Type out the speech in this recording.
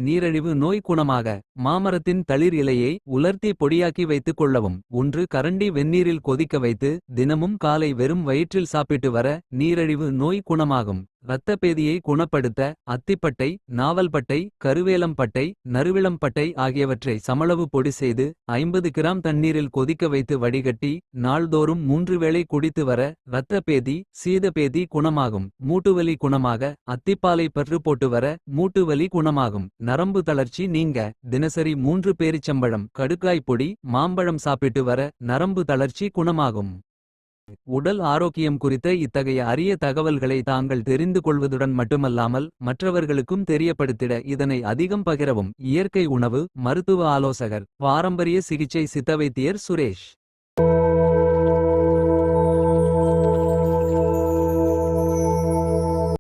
நீரிழிவு நோய் குணமாக. மாமரத்தின் தளிர் இலையை உலர்த்தி பொடியாக்கி வைத்துக் கொள்ளவும். 1 கரண்டி வெந்நீரில் கொதிக்க வைத்து தினமும் காலை வெறும் வயிற்றில் சாப்பிட்டு வர நீரிழிவு நோய் குணமாகும். இரத்தப்பேதியை குணப்படுத்த அத்திப்பட்டை, நாவல்பட்டை, கருவேலம்பட்டை, நறுவிளம்பட்டை ஆகியவற்றை சமளவு பொடி செய்து 50 கிராம் தண்ணீரில் கொதிக்க வைத்து வடிகட்டி நாள்தோறும் 3 வேளை குடித்து வர இரத்தப்பேதி, சீதபேதி குணமாகும். மூட்டுவலி குணமாக அத்திப்பாலை பற்று போட்டு வர மூட்டுவலி குணமாகும். நரம்பு தளர்ச்சி நீங்க தினசரி 3 பேரிச்சம்பழம், கடுக்காய் பொடி, மாம்பழம் சாப்பிட்டு வர நரம்பு தளர்ச்சி குணமாகும். உடல் ஆரோக்கியம் குறித்த இத்தகைய அரிய தகவல்களை தாங்கள் தெரிந்து கொள்வதுடன் மட்டுமல்லாமல் மற்றவர்களுக்கும் தெரியப்படுத்திட இதனை அதிகம் பகிரவும். இயற்கை உணவு மருத்துவ ஆலோசகர், பாரம்பரிய சிகிச்சை சித்தவைத்தியர் சுரேஷ்.